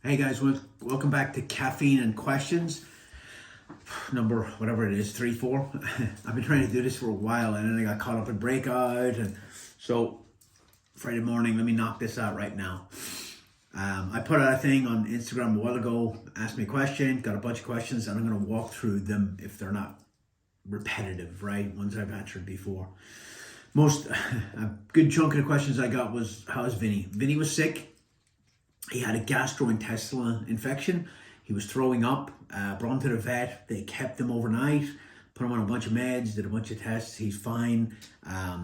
Hey guys, welcome back to Caffeine and Questions. Number, whatever it is, 3, 4. I've been trying to do this for a while and then I got caught up in Breakout. And so Friday morning, let me knock this out right now. I put out a thing on Instagram a while ago, asked me a question, got a bunch of questions, and I'm going to walk through them if they're not repetitive, right? Ones I've answered before. A good chunk of the questions I got was, how's Vinny? Vinny was sick. He had a gastrointestinal infection. He was throwing up, brought him to the vet. They kept him overnight, put him on a bunch of meds, did a bunch of tests. He's fine.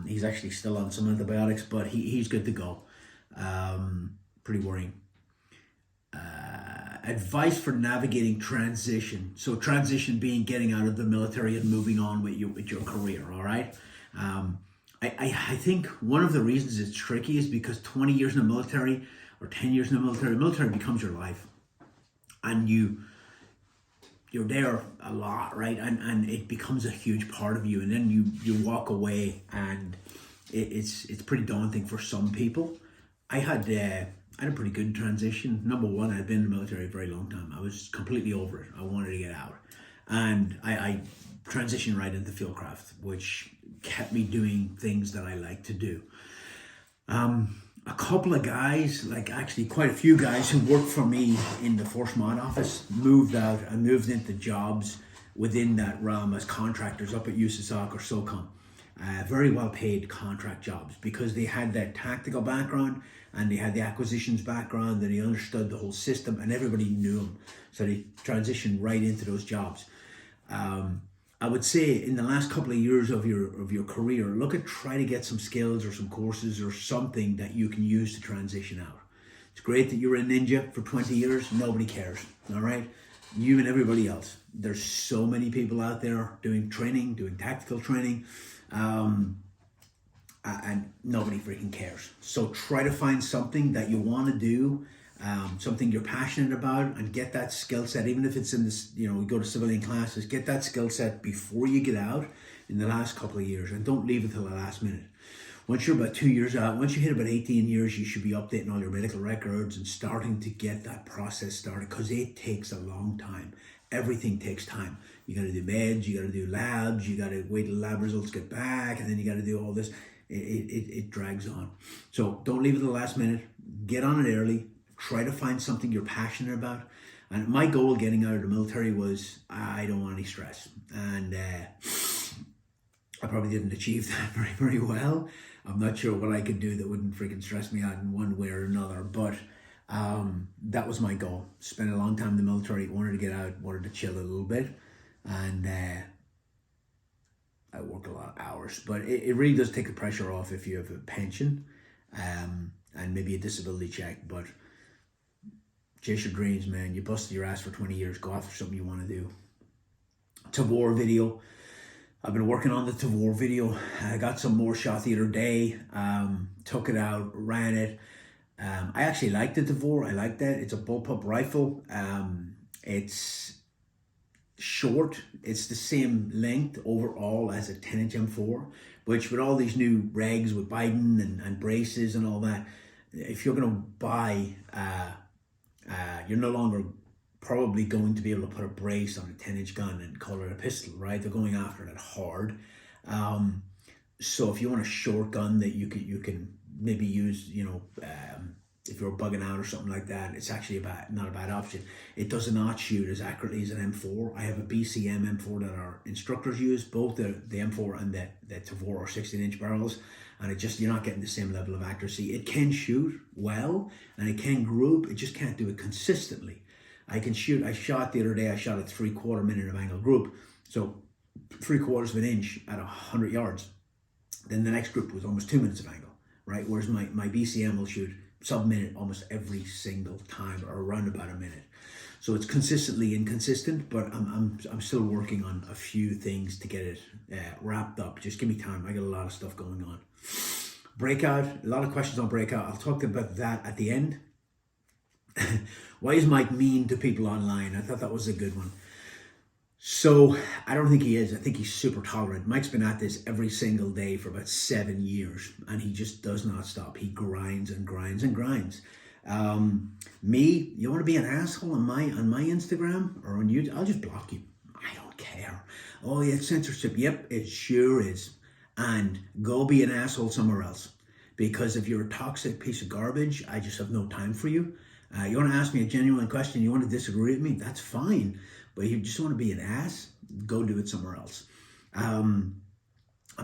He's actually still on some antibiotics, but he's good to go. Pretty worrying. Advice for navigating transition. So transition being getting out of the military and moving on with your career, all right? I think one of the reasons it's tricky is because 20 years in the military or 10 years in the military becomes your life. And you're there a lot, right? And it becomes a huge part of you. And then you walk away and it's pretty daunting for some people. I had a pretty good transition. Number one, I'd been in the military a very long time. I was completely over it. I wanted to get out. And I transitioned right into Fieldcraft, which kept me doing things that I like to do. A couple of guys, like actually quite a few guys who worked for me in the Force Mod office, moved out and moved into jobs within that realm as contractors up at USASOC or SOCOM. Very well paid contract jobs because they had that tactical background and they had the acquisitions background and they understood the whole system and everybody knew them. So they transitioned right into those jobs. I would say in the last couple of years of your career, try to get some skills or some courses or something that you can use to transition out. It's great that you're a ninja for 20 years. Nobody cares, all right? You and everybody else. There's so many people out there doing training, doing tactical training, and nobody freaking cares. So try to find something that you want to do, something you're passionate about, and get that skill set. Even if it's in this, you go to civilian classes, get that skill set before you get out in the last couple of years, and don't leave it till the last minute. Once you're about 2 years out, once you hit about 18 years, you should be updating all your medical records and starting to get that process started, because it takes a long time. Everything takes time. You got to do meds, you got to do labs, you got to wait till lab results get back, and then you got to do all this. It drags on. So don't leave it to the last minute. Get on it early. Try to find something you're passionate about. And my goal getting out of the military was I don't want any stress. And I probably didn't achieve that very, very well. I'm not sure what I could do that wouldn't freaking stress me out in one way or another. But that was my goal. Spent a long time in the military, wanted to get out, wanted to chill a little bit. And I worked a lot of hours. But it really does take the pressure off if you have a pension and maybe a disability check. But chase your dreams, man. You busted your ass for 20 years. Go after something you want to do. Tavor video. I've been working on the Tavor video. I got some more shot the other day. Took it out, ran it. I actually liked the Tavor. I like that. It's a bullpup rifle. It's short. It's the same length overall as a 10-inch M4, which with all these new regs with Biden and braces and all that, if you're going to buy... you're no longer probably going to be able to put a brace on a 10-inch gun and call it a pistol, right? They're going after that hard. So if you want a short gun that you can maybe use, if you're bugging out or something like that, it's actually not a bad option. It does not shoot as accurately as an M4. I have a BCM M4 that our instructors use. Both the M4 and the Tavor are 16-inch barrels, and you're not getting the same level of accuracy. It can shoot well and it can group. It just can't do it consistently. I shot the other day. I shot a 3/4 minute of angle group, so 3/4 of an inch at 100 yards. Then the next group was almost 2 minutes of angle, right? Whereas my BCM will shoot sub-minute almost every single time, or around about a minute. So it's consistently inconsistent, but I'm still working on a few things to get it wrapped up. Just give me time. I got a lot of stuff going on. Breakout, a lot of questions on Breakout. I'll talk about that at the end. Why is Mike mean to people online? I thought that was a good one. So I don't think he is. I think he's super tolerant. Mike's been at this every single day for about 7 years, and he just does not stop. He grinds and grinds and grinds. Me, you want to be an asshole on my Instagram or on YouTube? I'll just block you. I don't care. Oh yeah, it's censorship. Yep, it sure is. And go be an asshole somewhere else. Because if you're a toxic piece of garbage, I just have no time for you. You want to ask me a genuine question, you want to disagree with me, that's fine. But if you just want to be an ass, go do it somewhere else. And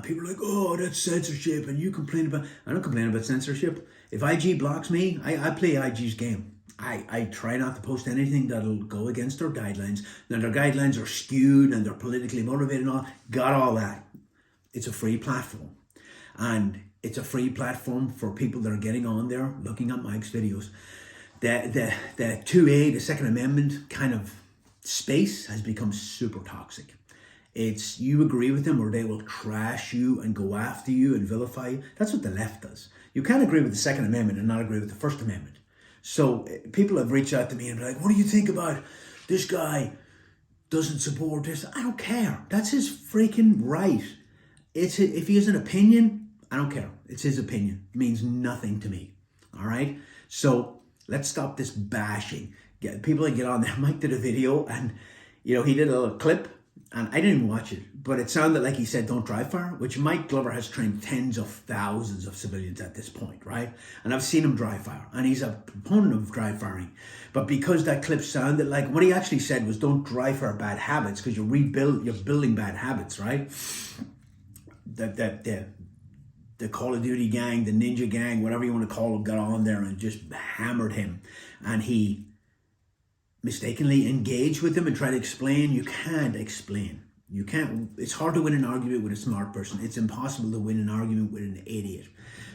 people are like, oh, that's censorship, and you complain about... I don't complain about censorship. If IG blocks me, I play IG's game. I try not to post anything that'll go against their guidelines. Now, their guidelines are skewed and they're politically motivated and all. Got all that. It's a free platform. And it's a free platform for people that are getting on there, looking at Mike's videos. The 2A, the Second Amendment kind of space has become super toxic. It's you agree with them or they will trash you and go after you and vilify you. That's what the left does. You can't agree with the Second Amendment and not agree with the First Amendment. So people have reached out to me and be like, what do you think about this guy doesn't support this? I don't care. That's his freaking right. If he has an opinion, I don't care. It's his opinion. It means nothing to me. All right? So let's stop this bashing. People that get on there. Mike did a video and, he did a little clip and I didn't even watch it, but it sounded like he said, don't dry fire, which Mike Glover has trained tens of thousands of civilians at this point, right? And I've seen him dry fire, and he's a proponent of dry firing. But because that clip sounded like, what he actually said was, don't dry fire bad habits, because you're building bad habits, right? The Call of Duty gang, the Ninja gang, whatever you want to call them, got on there and just hammered him. And he mistakenly engage with them and try to explain. You can't explain. You can't. It's hard to win an argument with a smart person. It's impossible to win an argument with an idiot.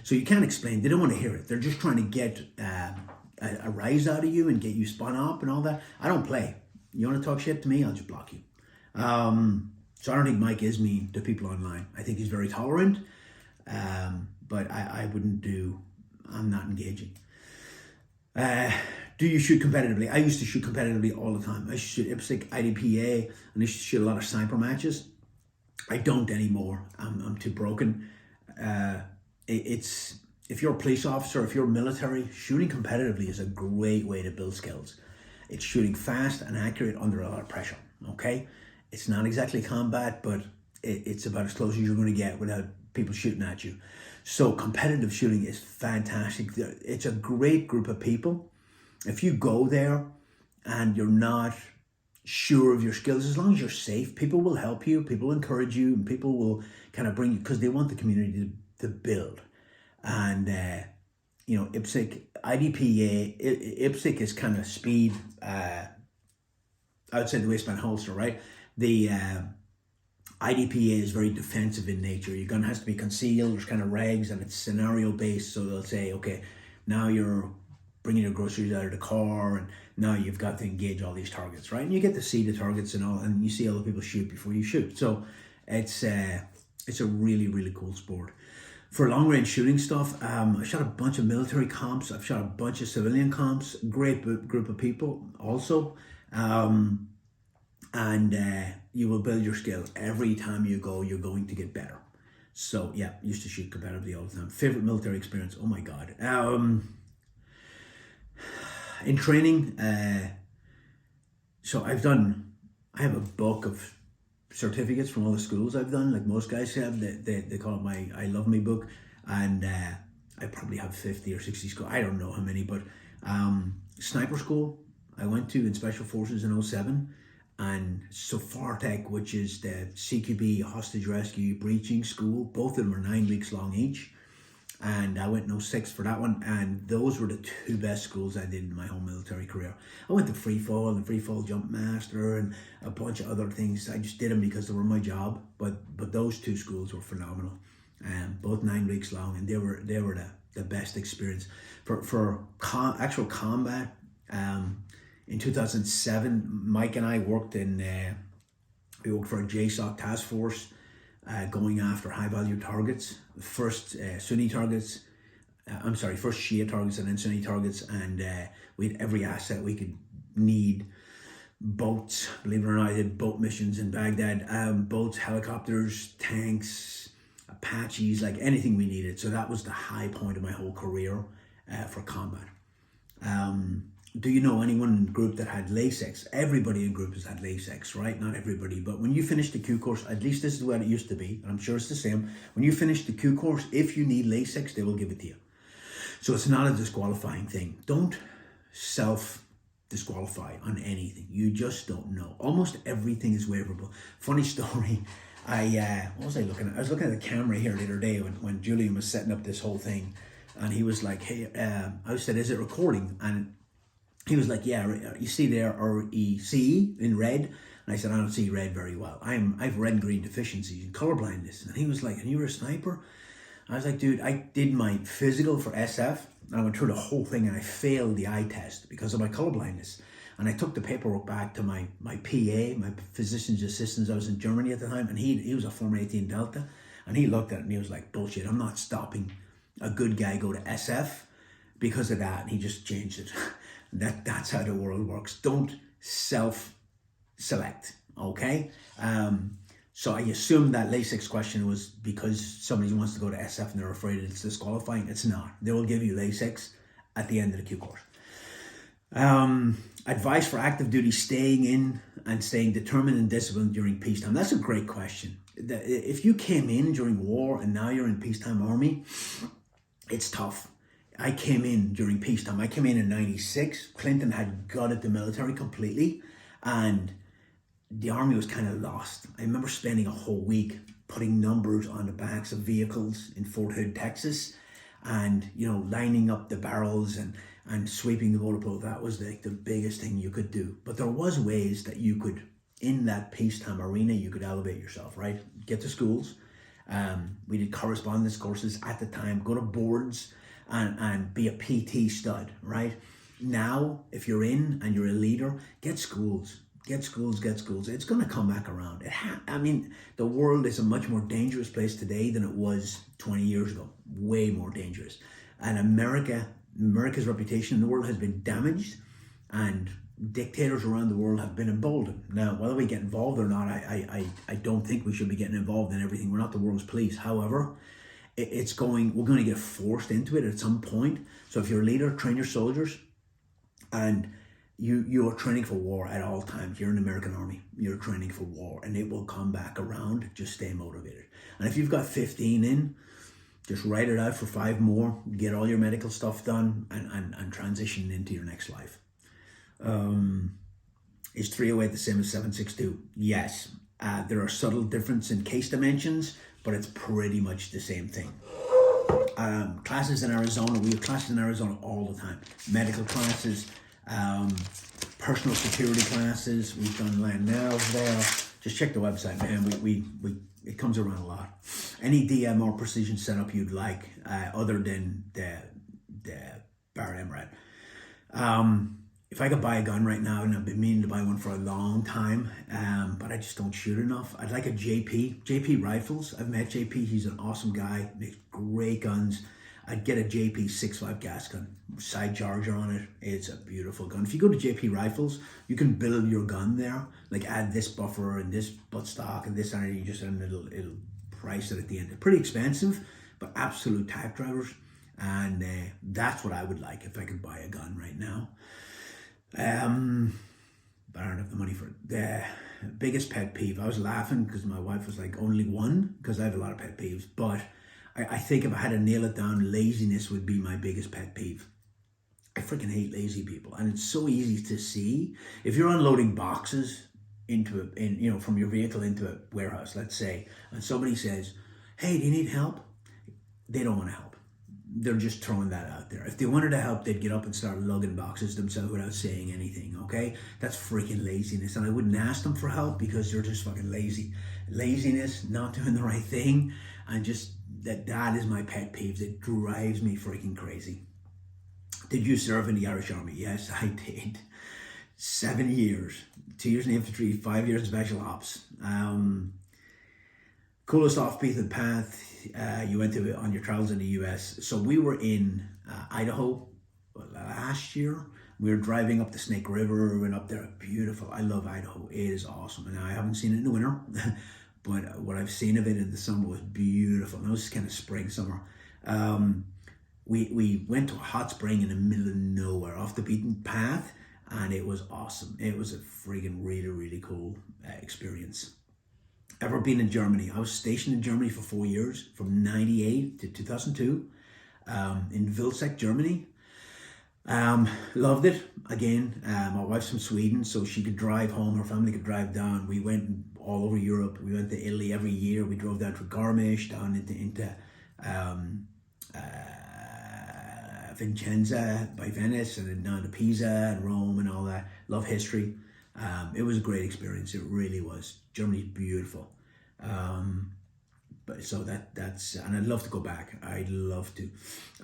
So you can't explain. They don't want to hear it. They're just trying to get a rise out of you and get you spun up and all that. I don't play. You want to talk shit to me? I'll just block you. So I don't think Mike is mean to people online. I think he's very tolerant. But I wouldn't do. I'm not engaging. Do you shoot competitively? I used to shoot competitively all the time. I used to shoot IPSC, IDPA, and I used to shoot a lot of sniper matches. I don't anymore. I'm too broken. If you're a police officer, if you're military, shooting competitively is a great way to build skills. It's shooting fast and accurate under a lot of pressure, okay? It's not exactly combat, but it's about as close as you're going to get without people shooting at you. So competitive shooting is fantastic. It's a great group of people. If you go there and you're not sure of your skills, as long as you're safe, people will help you, people encourage you, and people will kind of bring you, because they want the community to build. And, IPSC, IDPA, IPSC is kind of speed outside the waistband holster, right? The IDPA is very defensive in nature. Your gun has to be concealed, there's kind of regs, and it's scenario based. So they'll say, okay, now you're bringing your groceries out of the car, and now you've got to engage all these targets, right? And you get to see the targets and all, and you see other people shoot before you shoot. So it's a really, really cool sport. For long range shooting stuff, I shot a bunch of military comps. I've shot a bunch of civilian comps. Great group of people also. You will build your skill. Every time you go, you're going to get better. So yeah, used to shoot competitively all the time. Favorite military experience? Oh my God. In training, so I have a book of certificates from all the schools I've done, like most guys have. They call it my I Love Me book, and I probably have 50 or 60 schools. I don't know how many, but sniper school I went to in Special Forces in 07, and Sofartec, which is the CQB hostage rescue breaching school. Both of them are 9 weeks long each. And I went in 06 for that one, and those were the two best schools I did in my whole military career. I went to free fall and free fall jump master and a bunch of other things. I just did them because they were my job, but those two schools were phenomenal. Both 9 weeks long, and they were the best experience. For actual combat, in 2007, Mike and I worked we worked for a JSOC task force, going after high value targets, first Shia targets and then Sunni targets, and we had every asset we could need. Boats, believe it or not, I did boat missions in Baghdad, boats, helicopters, tanks, Apaches, like anything we needed. So that was the high point of my whole career for combat. do you know anyone in group that had Lasix? Everybody in group has had Lasix, right? Not everybody, but when you finish the Q course, at least this is what it used to be, and I'm sure it's the same. When you finish the Q course, if you need Lasix, they will give it to you. So it's not a disqualifying thing. Don't self-disqualify on anything. You just don't know. Almost everything is waiverable. Funny story. What was I looking at? I was looking at the camera here the other day when Julian was setting up this whole thing, and he was like, "Hey," I said, "Is it recording?" And he was like, "Yeah, you see there REC in red." And I said, "I don't see red very well. I've red and green deficiencies and color blindness." And he was like, "And you were a sniper?" I was like, "Dude, I did my physical for SF, and I went through the whole thing, and I failed the eye test because of my color blindness. And I took the paperwork back to my PA, my physician's assistant. I was in Germany at the time, and he was a former 18 Delta, and he looked at it and he was like, "Bullshit, I'm not stopping a good guy go to SF because of that." And he just changed it. That's how the world works. Don't self-select, okay? So I assume that Lasix question was because somebody wants to go to SF and they're afraid it's disqualifying. It's not. They will give you Lasix at the end of the Q course. Advice for active duty: staying in and staying determined and disciplined during peacetime. That's a great question. If you came in during war and now you're in peacetime army, it's tough. I came in during peacetime. I came in '96. Clinton had gutted the military completely, and the army was kind of lost. I remember spending a whole week putting numbers on the backs of vehicles in Fort Hood, Texas, and lining up the barrels and sweeping the motor pool. That was like the biggest thing you could do. But there was ways that you could, in that peacetime arena, you could elevate yourself, right? Get to schools. We did correspondence courses at the time, go to boards and be a PT stud, right? Now, if you're in and you're a leader, get schools. It's going to come back around. The world is a much more dangerous place today than it was 20 years ago. Way more dangerous. And America's reputation in the world has been damaged, and dictators around the world have been emboldened. Now, whether we get involved or not, I don't think we should be getting involved in everything. We're not the world's police. However, we're going to get forced into it at some point. So if you're a leader, train your soldiers, and you are training for war at all times. You're in the American Army. You're training for war, and it will come back around. Just stay motivated. And if you've got 15 in, just write it out for 5 more. Get all your medical stuff done, and transition into your next life. Is 308 the same as 762? Yes. There are subtle differences in case dimensions, but it's pretty much the same thing. Classes in Arizona, we have classes in Arizona all the time. Medical classes, personal security classes. We've done land nails there. Just check the website, man. We it comes around a lot. Any DM or precision setup you'd like, other than the Barrett MRAD. If I could buy a gun right now, and I've been meaning to buy one for a long time, but I just don't shoot enough. I'd like a JP Rifles. I've met JP. He's an awesome guy. Makes great guns. I'd get a JP 6.5 gas gun, side charger on it. It's a beautiful gun. If you go to JP Rifles, you can build your gun there. Like add this buffer and this buttstock and this, and you just and it'll price it at the end. It's pretty expensive, but absolute tack drivers. And that's what I would like if I could buy a gun right now. But I don't have the money for it. The biggest pet peeve, I was laughing because my wife was like, only one, because I have a lot of pet peeves, but I think if I had to nail it down, laziness would be my biggest pet peeve. I freaking hate lazy people, and it's so easy to see. If you're unloading boxes from your vehicle into a warehouse, let's say, and somebody says, "Hey, do you need help?" They don't want to help. They're just throwing that out there. If they wanted to help, they'd get up and start lugging boxes themselves without saying anything, okay? That's freaking laziness. And I wouldn't ask them for help because they're just fucking lazy. Laziness, not doing the right thing, and just that is my pet peeve. It drives me freaking crazy. Did you serve in the Irish Army? Yes, I did. 7 years. 2 years in infantry, 5 years in special ops. Coolest off-beaten path you went to on your travels in the US. So we were in Idaho last year. We were driving up the Snake River, went up there. Beautiful. I love Idaho. It is awesome. And I haven't seen it in the winter, but what I've seen of it in the summer was beautiful. And it was kind of spring, summer. we went to a hot spring in the middle of nowhere, off the beaten path, and it was awesome. It was a friggin' really, really cool experience. Ever been in Germany? I was stationed in Germany for 4 years, from 98 to 2002, in Vilseck, Germany. Loved it. Again, my wife's from Sweden, so she could drive home, her family could drive down. We went all over Europe. We went to Italy every year. We drove down to Garmisch, down into Vicenza by Venice, and then down to Pisa and Rome and all that. Love history. It was a great experience. It really was. Germany's beautiful. But so that's, and I'd love to go back. I'd love to.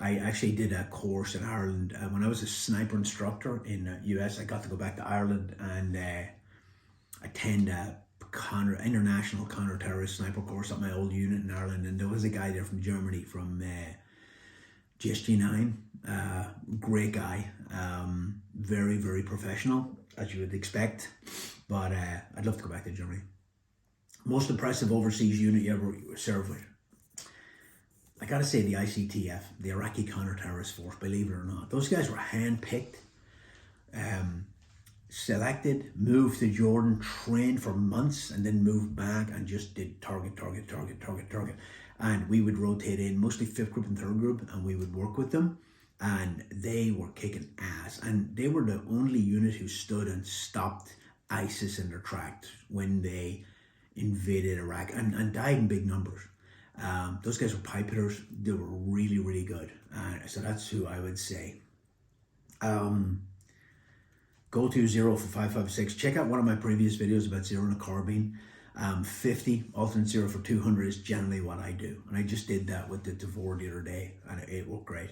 I actually did a course in Ireland when I was a sniper instructor in the US. I got to go back to Ireland and attend a international counter-terrorist sniper course at my old unit in Ireland, and there was a guy there from Germany, from GSG9, great guy, very, very professional, as you would expect, but I'd love to go back to Germany. Most impressive overseas unit you ever served with? I gotta say the ICTF, the Iraqi Counter-Terrorist Force, believe it or not. Those guys were hand-picked, selected, moved to Jordan, trained for months, and then moved back and just did target. And we would rotate in, mostly 5th group and 3rd group, and we would work with them. And they were kicking ass. And they were the only unit who stood and stopped ISIS in their tracks when they invaded Iraq, and died in big numbers. Those guys were pipe hitters. They were really, really good. So that's who I would say. Go to 0 for 5.56. Check out one of my previous videos about zeroing a carbine. 50 alternate 0 for 200 is generally what I do, and I just did that with the Tavor the other day, and it worked great.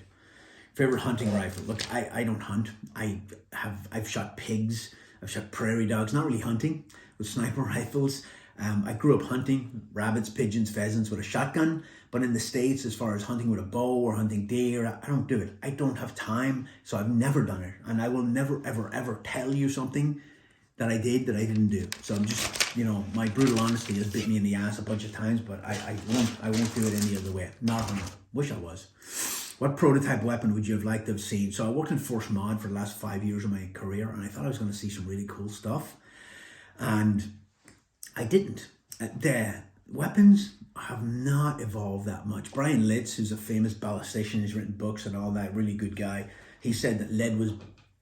Favorite hunting rifle? Look, I don't hunt. I've shot pigs. I've shot prairie dogs. Not really hunting with sniper rifles. I grew up hunting rabbits, pigeons, pheasants with a shotgun, but in the States, as far as hunting with a bow or hunting deer, I don't do it. I don't have time, so I've never done it, and I will never, ever, ever tell you something that I did that I didn't do. So I'm just, my brutal honesty has bit me in the ass a bunch of times, but I won't do it any other way. Not a hunter. Wish I was. What prototype weapon would you have liked to have seen? So I worked in Force Mod for the last 5 years of my career, and I thought I was going to see some really cool stuff, and I didn't. The weapons have not evolved that much. Brian Litz, who's a famous ballistician, he's written books and all that, really good guy. He said that lead was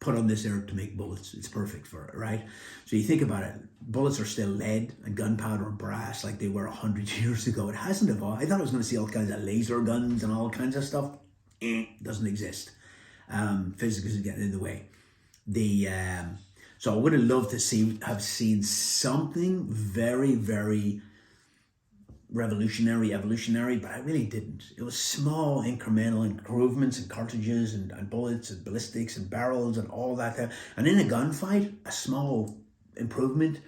put on this earth to make bullets. It's perfect for it, right? So you think about it, bullets are still lead and gunpowder and brass like they were 100 years ago. It hasn't evolved. I thought I was going to see all kinds of laser guns and all kinds of stuff. Doesn't exist. Physics is getting in the way. So I would have loved to have seen something very, very revolutionary, evolutionary, but I really didn't. It was small incremental improvements in cartridges and bullets and ballistics and barrels and all that. And in a gunfight, a small improvement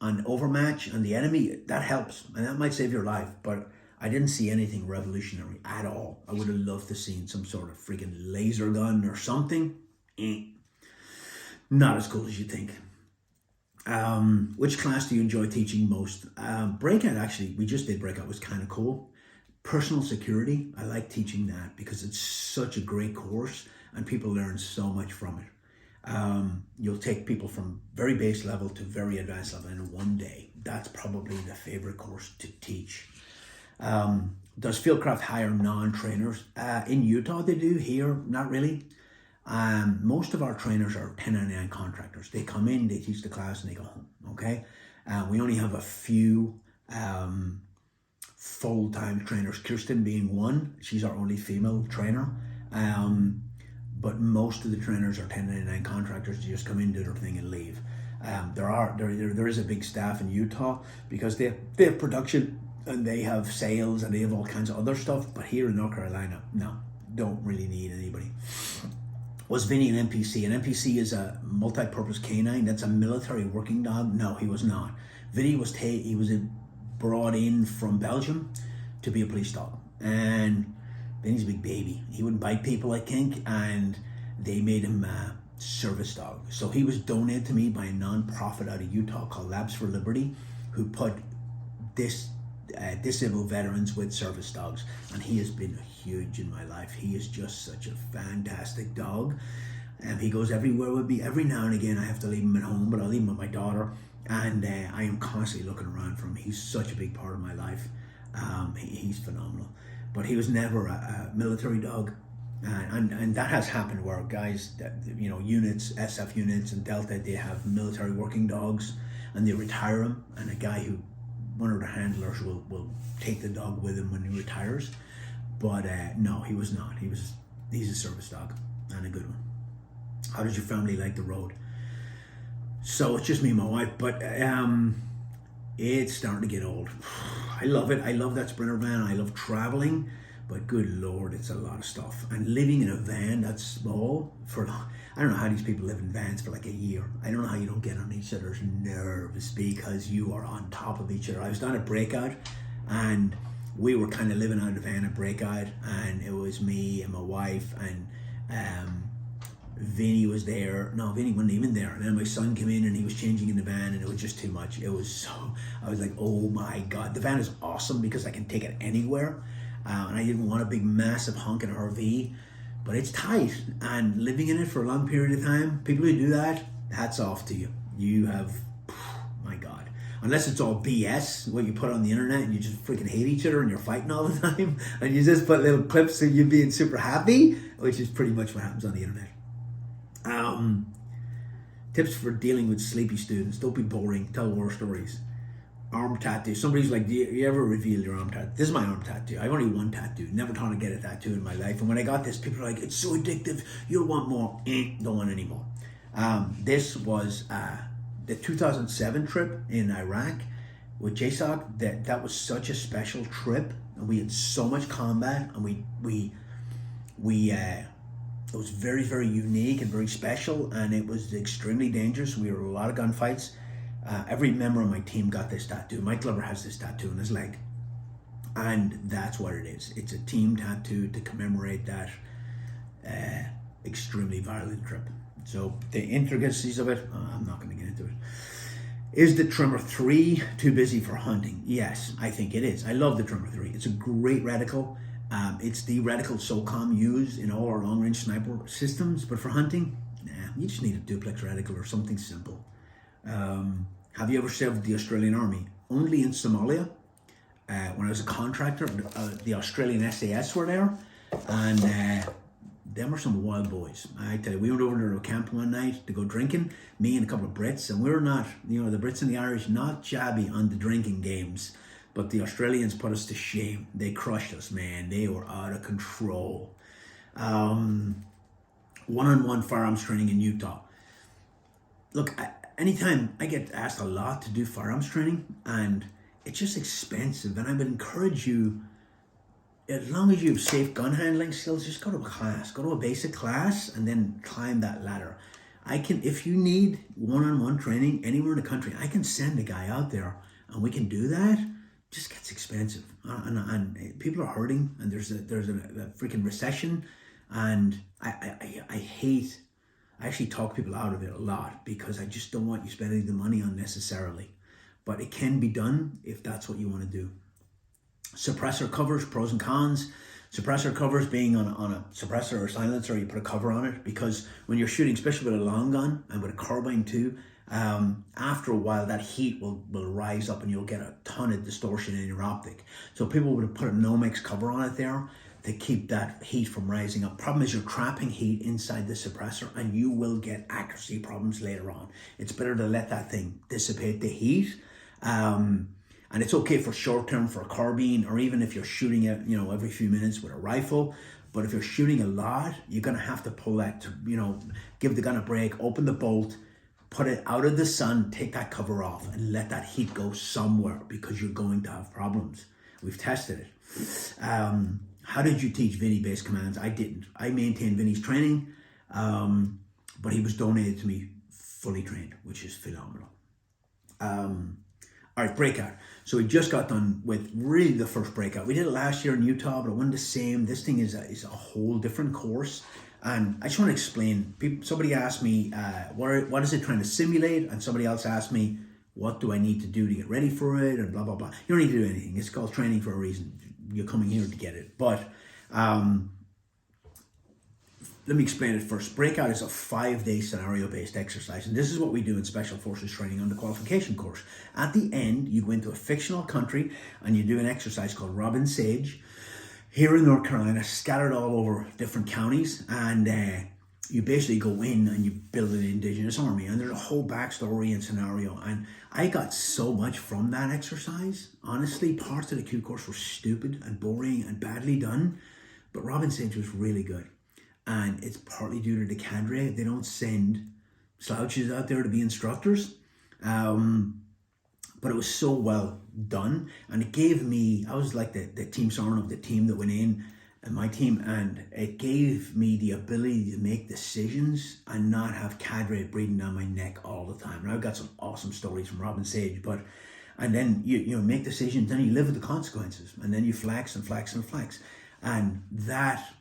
on overmatch on the enemy, that helps, and that might save your life, but I didn't see anything revolutionary at all. I would have loved to seen some sort of freaking laser gun or something. Not as cool as you think. Which class do you enjoy teaching most? Breakout, actually, we just did Breakout, was kind of cool. Personal security, I like teaching that because it's such a great course and people learn so much from it. You'll take people from very base level to very advanced level in one day. That's probably the favorite course to teach. Does Fieldcraft hire non-trainers? In Utah they do, here not really. Most of our trainers are 1099 contractors. They come in, they teach the class, and they go home, okay? We only have a few full-time trainers, Kirsten being one. She's our only female trainer. But most of the trainers are 1099 contractors. They just come in, do their thing, and leave. There is a big staff in Utah because they have production and they have sales and they have all kinds of other stuff. But here in North Carolina, no, don't really need anybody. Was Vinny an NPC? An NPC is a multi-purpose canine. That's a military working dog. No, he was not. Vinny was brought in from Belgium to be a police dog, and Vinny's a big baby. He wouldn't bite people, I think, and they made him a service dog. So he was donated to me by a non-profit out of Utah called Labs for Liberty, who put disabled veterans with service dogs, and he has been a huge in my life. He is just such a fantastic dog. He goes everywhere with me. Every now and again I have to leave him at home, but I'll leave him with my daughter, and I am constantly looking around for him. He's such a big part of my life. He's phenomenal. But he was never a military dog. And that has happened where guys, units, SF units and Delta, they have military working dogs and they retire them, and a guy who, one of the handlers will take the dog with him when he retires. But no, he was not. He's a service dog, and a good one. How does your family like the road? So it's just me and my wife, but it's starting to get old. I love it. I love that Sprinter van. I love traveling, but good Lord, it's a lot of stuff. And living in a van that's small I don't know how these people live in vans for like a year. I don't know how you don't get on each other's nerves because you are on top of each other. I was down at Breakout, and we were kind of living out of the van at Breakout, and it was me and my wife, and Vinny was there. No, Vinny wasn't even there. And then my son came in and he was changing in the van, and it was just too much. I was like, oh my God. The van is awesome because I can take it anywhere. And I didn't want a big, massive honking RV, but it's tight. And living in it for a long period of time, people who do that, hats off to you. You have, my God. Unless it's all BS, what you put on the internet and you just freaking hate each other and you're fighting all the time. And you just put little clips of you being super happy, which is pretty much what happens on the internet. Tips for dealing with sleepy students. Don't be boring. Tell war stories. Arm tattoo. Somebody's like, do you ever reveal your arm tattoo? This is my arm tattoo. I've only one tattoo. Never thought I'd get a tattoo in my life. And when I got this, people are like, it's so addictive. You'll want more. Don't want any more. This was the 2007 trip in Iraq with JSOC. That was such a special trip. And we had so much combat. And we it was very, very unique and very special, and it was extremely dangerous. We were in a lot of gunfights. Every member of my team got this tattoo. Mike Glover has this tattoo on his leg, and that's what it is. It's a team tattoo to commemorate that extremely violent trip. So the intricacies of it, I'm not going to get into it. Is the Trimmer 3 too busy for hunting? Yes, I think it is. I love the Trimmer 3. It's a great reticle. It's the reticle SOCOM used in all our long-range sniper systems, but for hunting, you just need a duplex reticle or something simple. Have you ever served the Australian Army? Only in Somalia. When I was a contractor, the Australian SAS were there, and them were some wild boys. I tell you, we went over to a camp one night to go drinking, me and a couple of Brits, and we were not, the Brits and the Irish, not shabby on the drinking games. But the Australians put us to shame. They crushed us, man. They were out of control. One-on-one firearms training in Utah. Look, anytime I get asked a lot to do firearms training, and it's just expensive. And I would encourage you, as long as you have safe gun handling skills, just go to a class. Go to a basic class and then climb that ladder. If you need one-on-one training anywhere in the country, I can send a guy out there and we can do that. Just gets expensive, and people are hurting, and there's a freaking recession, and I actually talk people out of it a lot because I just don't want you spending the money unnecessarily, but it can be done if that's what you want to do. Suppressor covers, pros and cons. Suppressor covers, being on a suppressor or silencer, you put a cover on it, because when you're shooting, especially with a long gun and with a carbine too, after a while that heat will rise up and you'll get a ton of distortion in your optic. So people would put a Nomex cover on it there to keep that heat from rising up. Problem is you're trapping heat inside the suppressor and you will get accuracy problems later on. It's better to let that thing dissipate the heat. And it's okay for short term for a carbine, or even if you're shooting it, every few minutes with a rifle. But if you're shooting a lot, you're gonna have to pull that to, give the gun a break, open the bolt, put it out of the sun, take that cover off, and let that heat go somewhere, because you're going to have problems. We've tested it. How did you teach Vinny base commands? I didn't. I maintained Vinny's training, but he was donated to me fully trained, which is phenomenal. All right, Breakout. So we just got done with really the first Breakout. We did it last year in Utah, but it wasn't the same. This thing is a whole different course. And I just want to explain. Somebody asked me, what is it trying to simulate? And somebody else asked me, what do I need to do to get ready for it? And blah, blah, blah. You don't need to do anything. It's called training for a reason. You're coming here to get it. But Let me explain it first. Breakout is a 5-day scenario-based exercise, and this is what we do in Special Forces training on the qualification course. At the end, you go into a fictional country and you do an exercise called Robin Sage here in North Carolina, scattered all over different counties, and you basically go in and you build an indigenous army, and there's a whole backstory and scenario, and I got so much from that exercise. Honestly, parts of the Q course were stupid and boring and badly done, but Robin Sage was really good. And it's partly due to the cadre. They don't send slouches out there to be instructors. But it was so well done. And it gave me, I was like the team sergeant of the team that went in, and my team, and it gave me the ability to make decisions and not have cadre breathing down my neck all the time. And I've got some awesome stories from Robin Sage, and then you make decisions, then you live with the consequences, and then you flex and flex and flex. And that,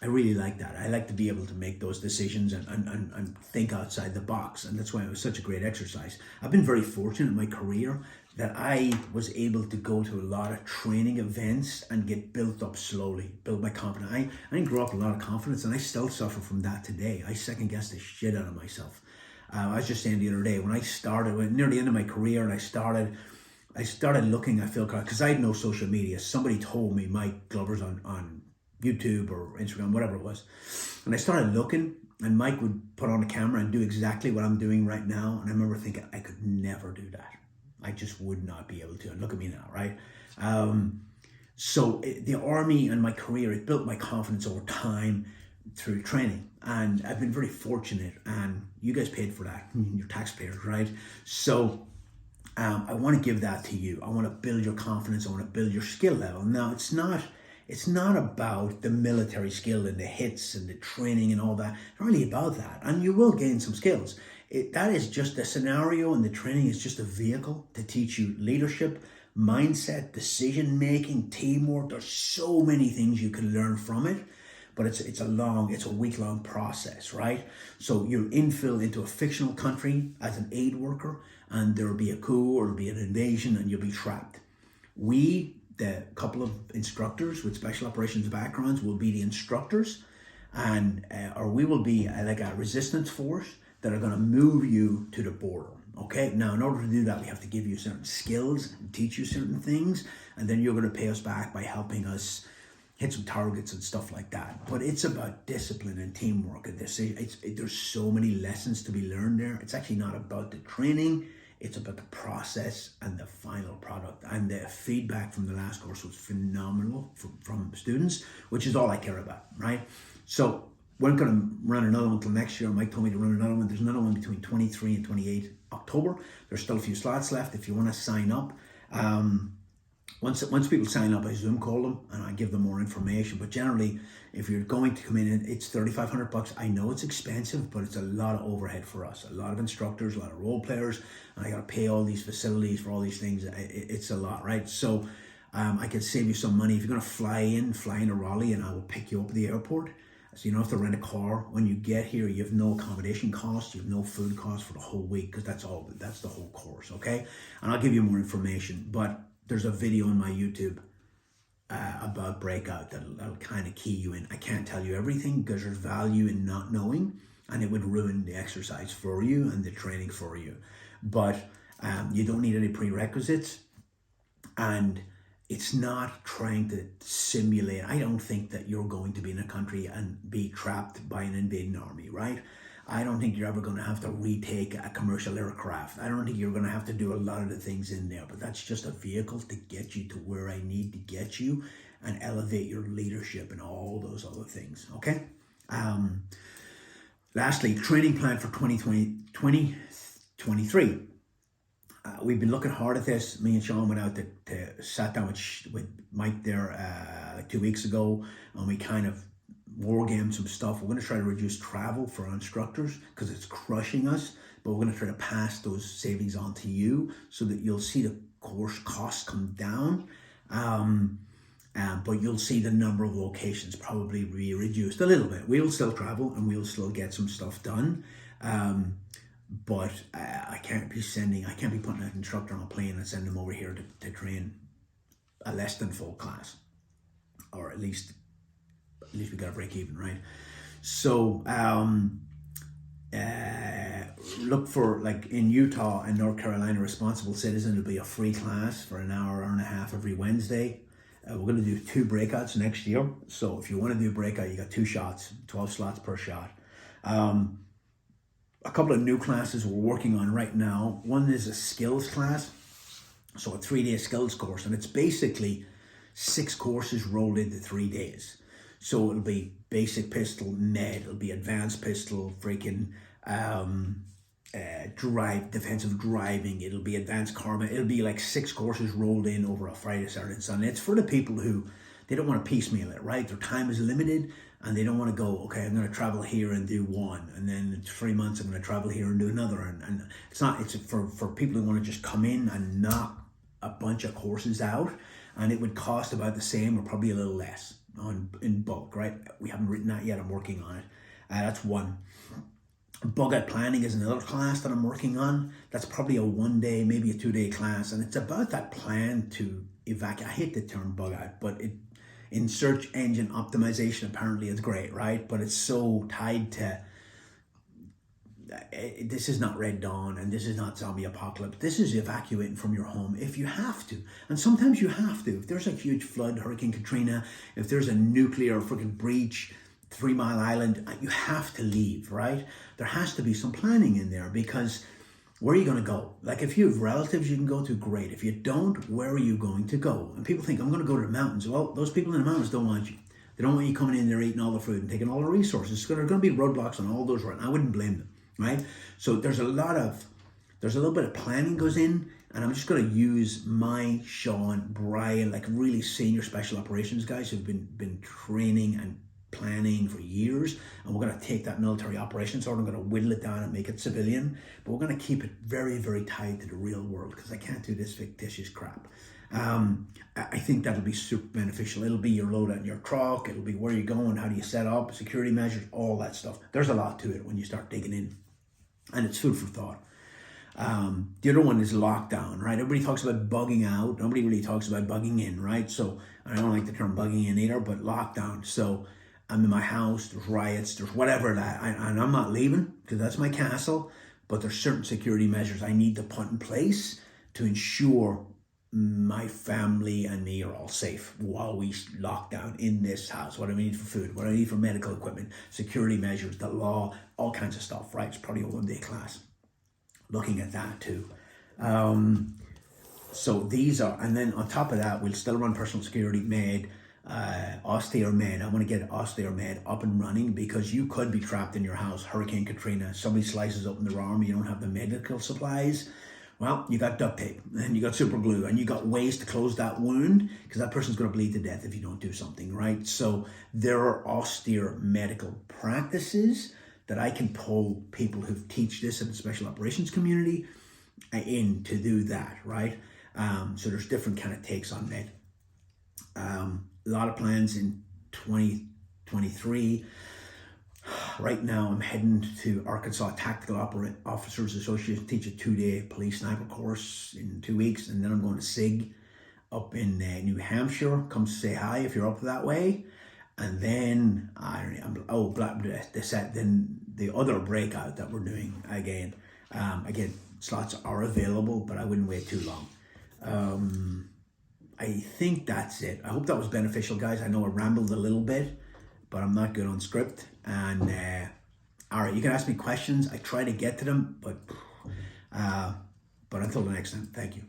I really like that. I like to be able to make those decisions and think outside the box. And that's why it was such a great exercise. I've been very fortunate in my career that I was able to go to a lot of training events and get built up slowly, build my confidence. I didn't grow up with a lot of confidence, and I still suffer from that today. I second guess the shit out of myself. I was just saying the other day, when I started, near the end of my career, and I started looking at Fieldcraft, because I had no social media. Somebody told me Mike Glover's on YouTube or Instagram, whatever it was. And I started looking, and Mike would put on a camera and do exactly what I'm doing right now. And I remember thinking, I could never do that. I just would not be able to. And look at me now, right? So the Army and my career, it built my confidence over time through training. And I've been very fortunate, and you guys paid for that, your taxpayers, right? So I want to give that to you. I want to build your confidence. I want to build your skill level. Now, it's not about the military skill and the hits and the training and all that. It's not really about that. And you will gain some skills. That is just the scenario, and the training is just a vehicle to teach you leadership, mindset, decision-making, teamwork. There's so many things you can learn from it, but it's a week-long process, right? So you're infill into a fictional country as an aid worker, and there'll be a coup or there'll be an invasion, and you'll be trapped. The couple of instructors with special operations backgrounds will be the instructors, or we will be like a resistance force that are going to move you to the border. Okay, now in order to do that, we have to give you certain skills and teach you certain things, and then you're going to pay us back by helping us hit some targets and stuff like that. But it's about discipline and teamwork, and there's so many lessons to be learned there. It's actually not about the training. It's about the process and the final product. And the feedback from the last course was phenomenal from students, which is all I care about, right? So we're going to run another one until next year. Mike told me to run another one. There's another one between 23 and 28 October. There's still a few slots left if you want to sign up. Once people sign up, I Zoom call them and I give them more information. But generally, if you're going to come in, it's $3,500. I know it's expensive, but it's a lot of overhead for us. A lot of instructors, a lot of role players, and I got to pay all these facilities for all these things. It's a lot, right? So I could save you some money if you're going to fly in to Raleigh, and I will pick you up at the airport. So you don't have to rent a car. When you get here, you have no accommodation costs, you have no food costs for the whole week, because that's the whole course, okay? And I'll give you more information, but there's a video on my YouTube about Breakout that'll kind of key you in. I can't tell you everything because there's value in not knowing, and it would ruin the exercise for you and the training for you. But you don't need any prerequisites, and it's not trying to simulate. I don't think that you're going to be in a country and be trapped by an invading army, right? I don't think you're ever going to have to retake a commercial aircraft. I don't think you're going to have to do a lot of the things in there, but that's just a vehicle to get you to where I need to get you and elevate your leadership and all those other things, okay? Lastly, training plan for 2023. We've been looking hard at this. Me and Sean went out to sat down with Mike there like 2 weeks ago, and we kind of war game some stuff. We're going to try to reduce travel for our instructors because it's crushing us, but we're going to try to pass those savings on to you so that you'll see the course costs come down, but you'll see the number of locations probably be reduced a little bit. We'll still travel and we'll still get some stuff done, but I can't be putting an instructor on a plane and sending them over here to train a less than full class, or at least at least we got to break even, right? So look for, like in Utah and North Carolina, Responsible Citizen, it'll be a free class for an hour and a half every Wednesday. We're going to do 2 breakouts next year. So if you want to do a breakout, you got 2 shots, 12 slots per shot. A couple of new classes we're working on right now. One is a skills class, so a 3-day skills course, and it's basically 6 courses rolled into 3 days. So it'll be basic pistol, med, it'll be advanced pistol, freaking defensive driving, it'll be advanced carbine. It'll be like 6 courses rolled in over a Friday, Saturday, and Sunday. It's for the people who, they don't want to piecemeal it, right? Their time is limited and they don't want to go, okay, I'm going to travel here and do one, and then in 3 months I'm going to travel here and do another. And it's not, it's for people who want to just come in and knock a bunch of courses out, and it would cost about the same or probably a little less in bulk, right? We haven't written that yet. I'm working on it. That's one. Bug out planning is another class that I'm working on. That's probably a 1-day, maybe a 2-day class, and it's about that plan to evacuate. I hate the term bug out, but in search engine optimization apparently it's great, right? But it's so tied to this is not Red Dawn and this is not zombie apocalypse. This is evacuating from your home if you have to. And sometimes you have to. If there's a huge flood, Hurricane Katrina, if there's a nuclear freaking breach, 3 Mile Island, you have to leave, right? There has to be some planning in there, because where are you going to go? Like if you have relatives you can go to, great. If you don't, where are you going to go? And people think, I'm going to go to the mountains. Well, those people in the mountains don't want you. They don't want you coming in there eating all the food and taking all the resources. There are going to be roadblocks on all those roads. I wouldn't blame them, right? So there's a little bit of planning goes in, and I'm just going to use my Sean, Brian, like really senior special operations guys who've been training and planning for years, and we're going to take that military operations order, I'm going to whittle it down and make it civilian, but we're going to keep it very, very tied to the real world, because I can't do this fictitious crap. I think that'll be super beneficial. It'll be your loadout in your truck, it'll be where you're going, how do you set up, security measures, all that stuff. There's a lot to it when you start digging in, and it's food for thought. The other one is lockdown, right? Everybody talks about bugging out. Nobody really talks about bugging in, right? So I don't like the term bugging in either, but lockdown. So I'm in my house, there's riots, there's whatever that, and I'm not leaving because that's my castle, but there's certain security measures I need to put in place to ensure my family and me are all safe while we lock down in this house. What do I need for food? What do I need for medical equipment? Security measures, the law, all kinds of stuff, right? It's probably a 1-day class. Looking at that too. So these are, and then on top of that, we'll still run personal security med, austere med. I want to get austere med up and running, because you could be trapped in your house, Hurricane Katrina, somebody slices open their arm, you don't have the medical supplies. Well, you got duct tape and you got super glue and you got ways to close that wound, because that person's going to bleed to death if you don't do something, right? So there are austere medical practices that I can pull people who teach this in the special operations community in to do that, right? So there's different kind of takes on med. A lot of plans in 2023. Right now I'm heading to Arkansas Tactical Officers Association, teach a 2-day police sniper course in 2 weeks, and then I'm going to SIG up in New Hampshire. Come say hi if you're up that way. And then then the other breakout that we're doing again. Again, slots are available, but I wouldn't wait too long. I think that's it. I hope that was beneficial, guys. I know I rambled a little bit, but I'm not good on script. And all right, you can ask me questions. I try to get to them, but until the next time, thank you.